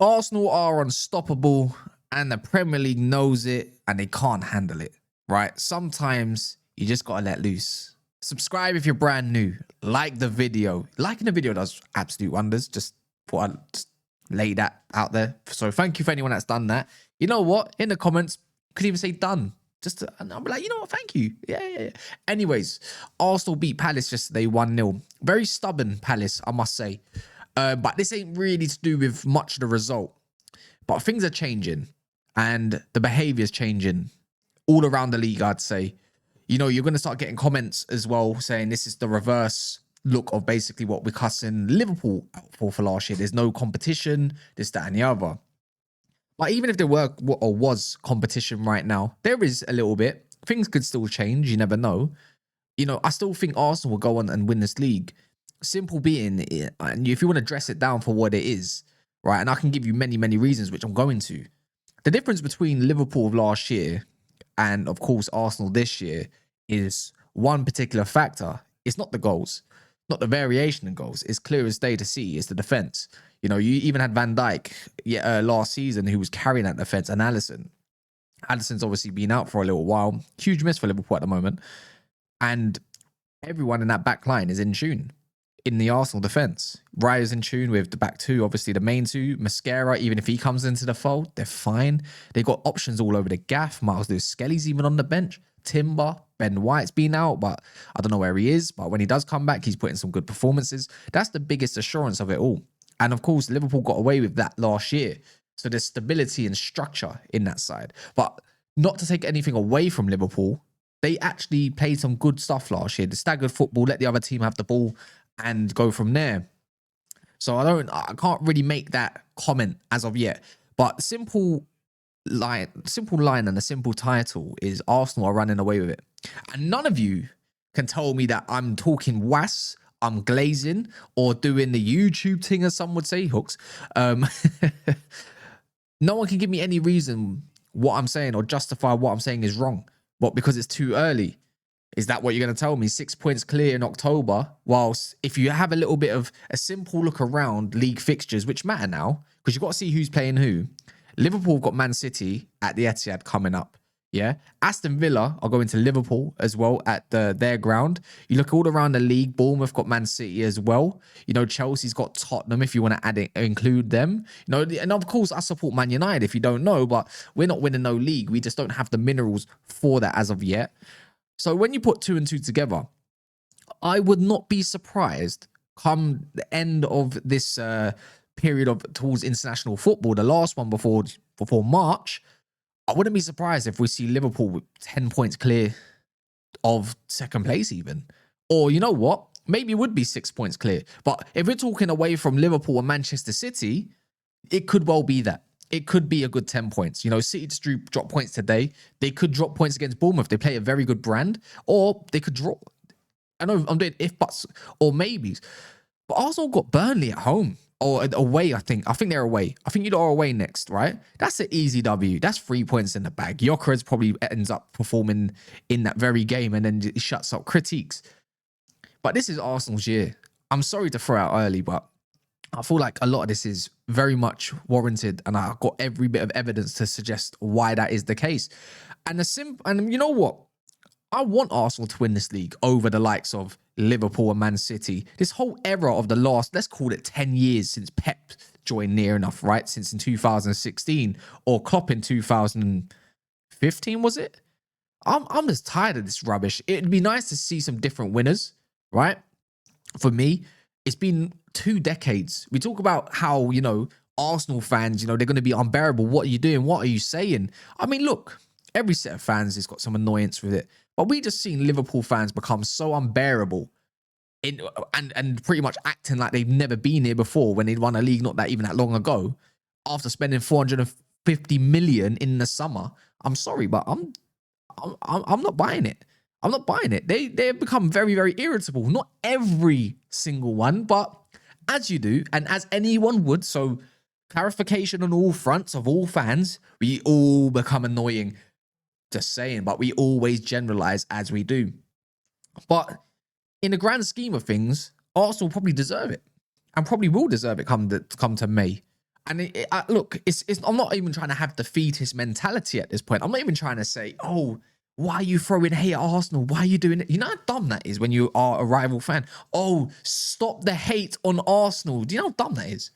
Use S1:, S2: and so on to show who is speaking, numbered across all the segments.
S1: Arsenal are unstoppable and the Premier League knows it and they can't handle it, right? Sometimes you just got to let loose. Subscribe if you're brand new. Like the video. Liking the video does absolute wonders. Just thought I'd just lay that out there. So thank you for anyone that's done that. You know what? In the comments, you could even say done. And I'll be like, you know what? Thank you. Yeah. Anyways, Arsenal beat Palace yesterday 1-0. Very stubborn Palace, I must say. But this ain't really to do with much of the result. But things are changing and the behaviour is changing all around the league, I'd say. You know, you're going to start getting comments as well saying this is the reverse look of basically what we're cussing Liverpool out for last year. There's no competition, this, that and the other. But even if there were or was competition right now, there is a little bit. Things could still change. You never know. You know, I still think Arsenal will go on and win this league. Simple being, and if you want to dress it down for what it is, right? And I can give you many, many reasons, which I'm going to. The difference between Liverpool of last year and, of course, Arsenal this year is one particular factor. It's not the goals, not the variation in goals. It's clear as day to see. It's the defense. You know, you even had Van Dijk last season who was carrying that defense, and Alisson. Alisson's obviously been out for a little while. Huge miss for Liverpool at the moment. And everyone in that back line is in tune in the Arsenal defence. Raya's in tune with the back two, obviously the main two. Mascara, even if he comes into the fold, they're fine. They've got options all over the gaff. Miles Lewis-Skelly's even on the bench. Timber, Ben White's been out, but I don't know where he is. But when he does come back, he's putting some good performances. That's the biggest assurance of it all. And of course, Liverpool got away with that last year. So there's stability and structure in that side. But not to take anything away from Liverpool, they actually played some good stuff last year. The staggered football, let the other team have the ball and go from there. So I can't really make that comment as of yet. But simple line and a simple title is Arsenal are running away with it. And none of you can tell me that I'm talking was, I'm glazing, or doing the YouTube thing, as some would say, hooks. No one can give me any reason what I'm saying or justify what I'm saying is wrong. What, because it's too early? Is that what you're going to tell me? 6 points clear in October, whilst if you have a little bit of a simple look around league fixtures, which matter now, because you've got to see who's playing who. Liverpool have got Man City at the Etihad coming up. Yeah. Aston Villa are going to Liverpool as well at their ground. You look all around the league, Bournemouth got Man City as well. You know, Chelsea's got Tottenham if you want to include them. You know, and of course I support Man United if you don't know, but we're not winning no league. We just don't have the minerals for that as of yet. So when you put 2 and 2 together, I would not be surprised come the end of this period of towards international football, the last one before March. I wouldn't be surprised if we see Liverpool with 10 points clear of second place even. Or you know what? Maybe it would be 6 points clear. But if we're talking away from Liverpool and Manchester City, it could well be that. It could be a good 10 points. You know, City just drop points today. They could drop points against Bournemouth. They play a very good brand. Or they could drop. I know I'm doing if buts or maybes. But Arsenal got Burnley at home. Or away, I think. I think they're away. I think you are away next, right? That's an easy W. That's 3 points in the bag. Gyökeres probably ends up performing in that very game and then it shuts up critiques. But this is Arsenal's year. I'm sorry to throw out early, but I feel like a lot of this is very much warranted, and I've got every bit of evidence to suggest why that is the case. And you know what? I want Arsenal to win this league over the likes of Liverpool and Man City. This whole era of the last, let's call it 10 years since Pep joined near enough, right? Since in 2016 or Klopp in 2015, was it? I'm just tired of this rubbish. It'd be nice to see some different winners, right? For me, it's been 2 decades. We talk about how, you know, Arsenal fans, you know, they're going to be unbearable. What are you doing? What are you saying? I mean, look, every set of fans has got some annoyance with it. But we just seen Liverpool fans become so unbearable and pretty much acting like they've never been here before when they won a league not that even that long ago after spending 450 million in the summer. I'm sorry, but I'm not buying it. I'm not buying it. They've become very, very irritable. Not every single one, but as you do, and as anyone would. So clarification on all fronts of all fans, we all become annoying. Just saying, but we always generalize as we do. But in the grand scheme of things, Arsenal probably deserve it and probably will deserve it come to May. And look, I'm not even trying to have defeatist mentality at this point. I'm not even trying to say, oh, why are you throwing hate at Arsenal? Why are you doing it? You know how dumb that is when you are a rival fan? Oh, stop the hate on Arsenal. Do you know how dumb that is?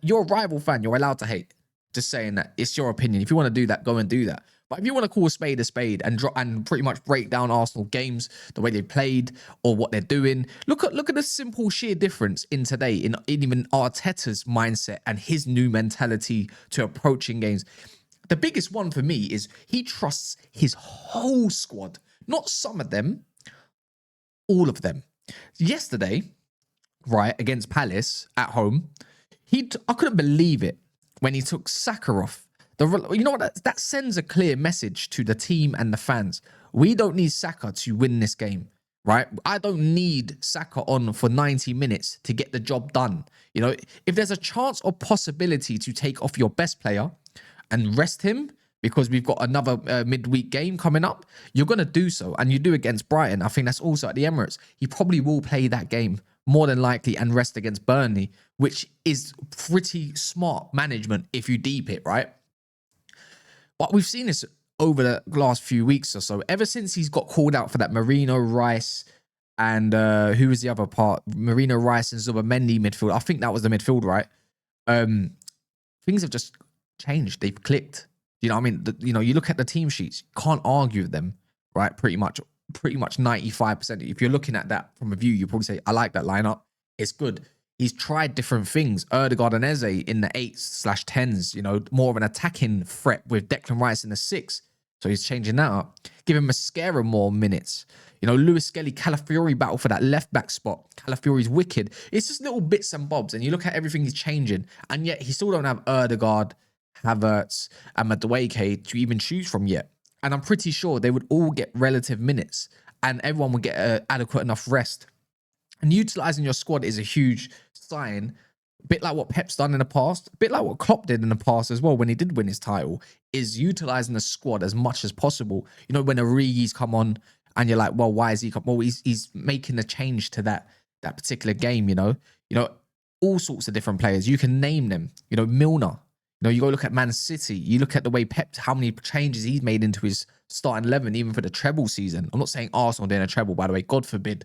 S1: You're a rival fan. You're allowed to hate. Just saying that. It's your opinion. If you want to do that, go and do that. But if you want to call a spade and pretty much break down Arsenal games, the way they played or what they're doing, look at the simple sheer difference in today in even Arteta's mindset and his new mentality to approaching games. The biggest one for me is he trusts his whole squad, not some of them, all of them. Yesterday, right, against Palace at home, I couldn't believe it when he took Saka off. You know what? That sends a clear message to the team and the fans. We don't need Saka to win this game, right? I don't need Saka on for 90 minutes to get the job done. You know, if there's a chance or possibility to take off your best player and rest him because we've got another midweek game coming up, you're going to do so. And you do against Brighton. I think that's also at the Emirates. He probably will play that game more than likely and rest against Burnley, which is pretty smart management if you deep it, right? But we've seen this over the last few weeks or so. Ever since he's got called out for that Marino, Rice, and who was the other part? Marino, Rice, and Zubimendi midfield. I think that was the midfield, right? Things have just changed. They've clicked. You know what I mean? You look at the team sheets. You can't argue with them, right? Pretty much 95%. If you're looking at that from a view, you probably say, I like that lineup. It's good. He's tried different things. Odegaard and Eze in the 8/10s, more of an attacking threat with Declan Rice in the 6. So he's changing that up. Give him Mascara more minutes. Lewis Skelly, Calafiori battle for that left back spot. Calafiori's wicked. It's just little bits and bobs. And you look at everything he's changing. And yet he still don't have Odegaard, Havertz, and Madueke to even choose from yet. And I'm pretty sure they would all get relative minutes. And everyone would get adequate enough rest. And utilising your squad is a huge sign, a bit like what Pep's done in the past, a bit like what Klopp did in the past as well when he did win his title, is utilising the squad as much as possible. When Origi's come on and you're like, well, why is he come? Well, he's making a change to that particular game, all sorts of different players. You can name them, Milner. You go look at Man City. You look at the way Pep, how many changes he's made into his starting 11, even for the treble season. I'm not saying Arsenal doing a treble, by the way, God forbid.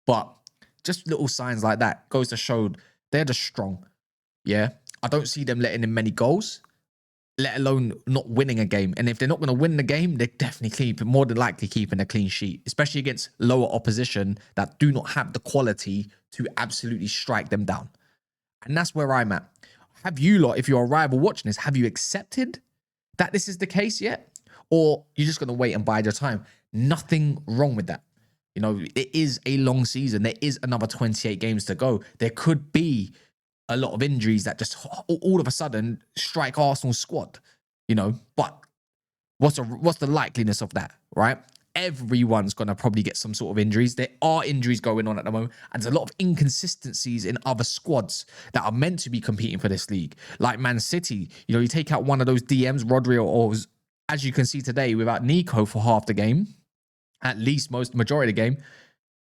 S1: But just little signs like that goes to show they're just strong. Yeah. I don't see them letting in many goals, let alone not winning a game. And if they're not going to win the game, they're definitely more than likely keeping a clean sheet, especially against lower opposition that do not have the quality to absolutely strike them down. And that's where I'm at. Have you lot, if you're a rival watching this, have you accepted that this is the case yet? Or you're just going to wait and bide your time? Nothing wrong with that. It is a long season. There is another 28 games to go. There could be a lot of injuries that just all of a sudden strike Arsenal's squad, But what's the likeliness of that, right? Everyone's going to probably get some sort of injuries. There are injuries going on at the moment. And there's a lot of inconsistencies in other squads that are meant to be competing for this league. Like Man City, you take out one of those DMs, Rodri, or as you can see today, without Nico for half the game, at least majority of the game,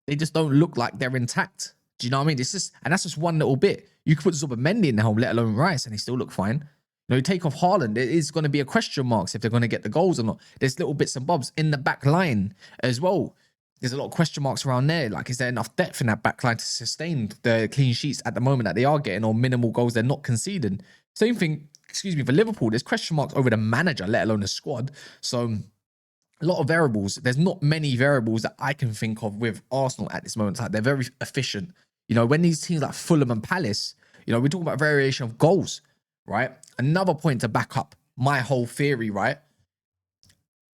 S1: they just don't look like they're intact. Do you know what I mean? And that's just one little bit. You could put Zubimendi in the home, let alone Rice, and he still look fine. You take off Haaland, there is going to be a question marks if they're going to get the goals or not. There's little bits and bobs in the back line as well. There's a lot of question marks around there. Like, is there enough depth in that back line to sustain the clean sheets at the moment that they are getting, or minimal goals they're not conceding? Same thing, for Liverpool. There's question marks over the manager, let alone the squad. So a lot of variables. There's not many variables that I can think of with Arsenal at this moment in time. They're very efficient. When these teams like Fulham and Palace, we're talking about variation of goals, right? Another point to back up my whole theory, right,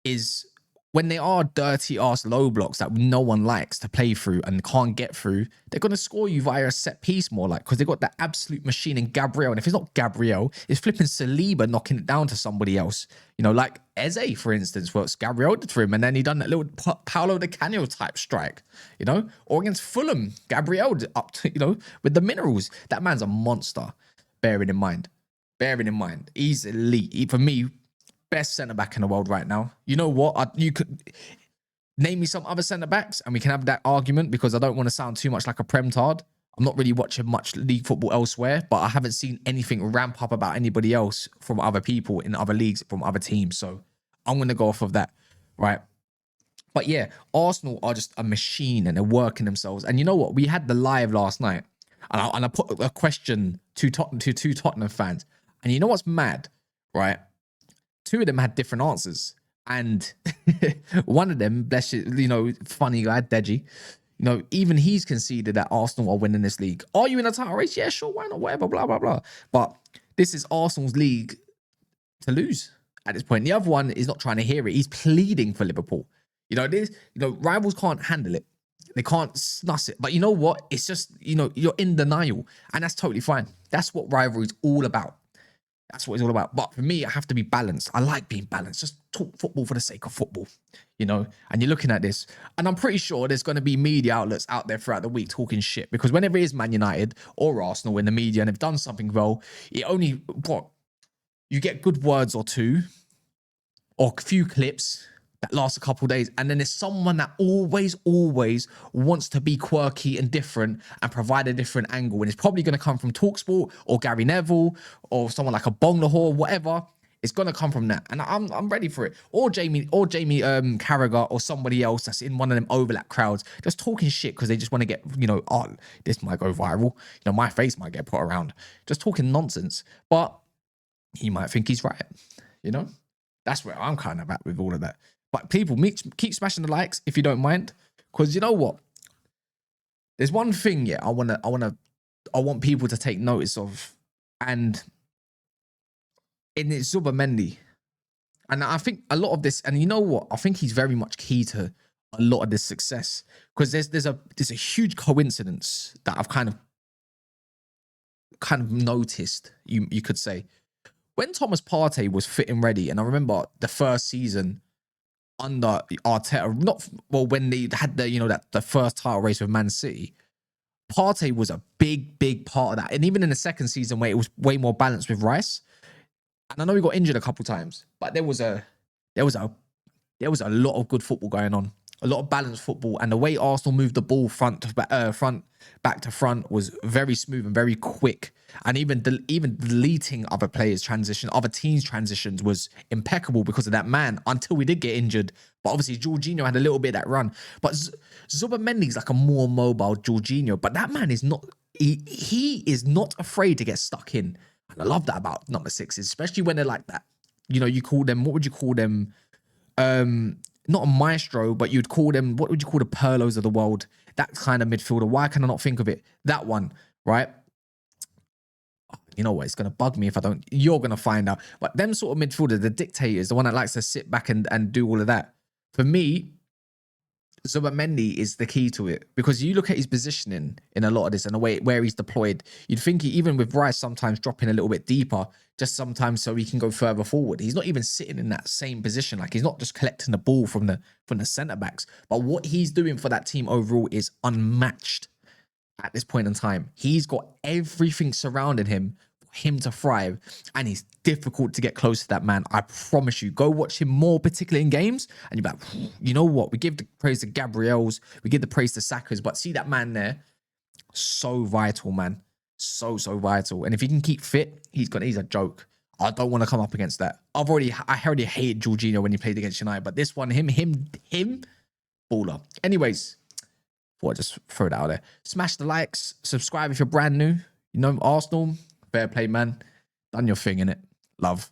S1: is when they are dirty-ass low blocks that no one likes to play through and can't get through, they're going to score you via a set piece more, because they've got that absolute machine in Gabriel. And if it's not Gabriel, it's flipping Saliba knocking it down to somebody else. Like Eze, for instance, what Gabriel did for him, and then he done that little Paolo Di Canio type strike, or against Fulham, Gabriel up to, with the minerals. That man's a monster, bearing in mind, he's elite. For me, best centre-back in the world right now. You know what? You could name me some other centre-backs and we can have that argument, because I don't want to sound too much like a Prem Tard. I'm not really watching much league football elsewhere, but I haven't seen anything ramp up about anybody else from other people in other leagues, from other teams. So I'm going to go off of that, right? But yeah, Arsenal are just a machine and they're working themselves. And you know what? We had the live last night, and I put a question to two Tottenham fans. And you know what's mad, right? Two of them had different answers. And one of them, bless you, funny guy, Deji, even he's conceded that Arsenal are winning this league. Are you in a title race? Yeah, sure, why not? Whatever, blah, blah, blah. But this is Arsenal's league to lose at this point. The other one is not trying to hear it. He's pleading for Liverpool. Rivals can't handle it. They can't snuss it. But you know what? It's just, you're in denial. And that's totally fine. That's what rivalry is all about. That's what it's all about. But for me, I have to be balanced. I like being balanced. Just talk football for the sake of football, And you're looking at this. And I'm pretty sure there's going to be media outlets out there throughout the week talking shit. Because whenever it is Man United or Arsenal in the media and they've done something well, you get good words or two or a few clips that lasts a couple of days. And then there's someone that always wants to be quirky and different and provide a different angle. And it's probably going to come from TalkSport or Gary Neville or someone like a Bong Lahore, whatever. It's going to come from that. And I'm ready for it. Or Jamie Carragher or somebody else that's in one of them overlap crowds just talking shit because they just want to get, this might go viral. My face might get put around. Just talking nonsense. But he might think he's right. That's where I'm kind of at with all of that. But people, keep smashing the likes if you don't mind, because you know what? There's one thing, I want people to take notice of, and it's Zubimendi. And I think a lot of this, and you know what? I think he's very much key to a lot of this success, because there's a huge coincidence that I've kind of noticed. You could say, when Thomas Partey was fit and ready, and I remember the first season under Arteta, when they had the first title race with Man City, Partey was a big part of that. And even in the second season where it was way more balanced with Rice, and I know he got injured a couple times, but there was a lot of good football going on, a lot of balanced football, and the way Arsenal moved the ball back to front was very smooth and very quick. And even deleting other teams' transitions was impeccable because of that man, until we did get injured. But obviously Jorginho had a little bit of that run. But Zubimendi's like a more mobile Jorginho. But that man is not. He is not afraid to get stuck in. And I love that about number sixes, especially when they're like that. You call them. What would you call them? Not a maestro, but you'd call them. What would you call the Pirlos of the world? That kind of midfielder. Why can I not think of it? That one, right? You know what? It's going to bug me if I don't. You're going to find out. But them sort of midfielders, the dictators, the one that likes to sit back and do all of that. For me, Zubimendi is the key to it, because you look at his positioning in a lot of this and the way where he's deployed. You'd think even with Rice sometimes dropping a little bit deeper, just sometimes so he can go further forward. He's not even sitting in that same position. Like, he's not just collecting the ball from the centre backs. But what he's doing for that team overall is unmatched at this point in time. He's got everything surrounding him for him to thrive, and it's difficult to get close to that man. I promise you. Go watch him more, particularly in games, and you're like, you know what? We give the praise to Gabriel's, we give the praise to Saka's, but see that man there, so vital, man. So vital. And if he can keep fit, he's a joke. I don't want to come up against that. I already hated Jorginho when he played against United, but this one, him, baller. Anyways, thought I'd just throw that out there. Smash the likes, subscribe if you're brand new. Arsenal, fair play, man. Done your thing, innit? Love.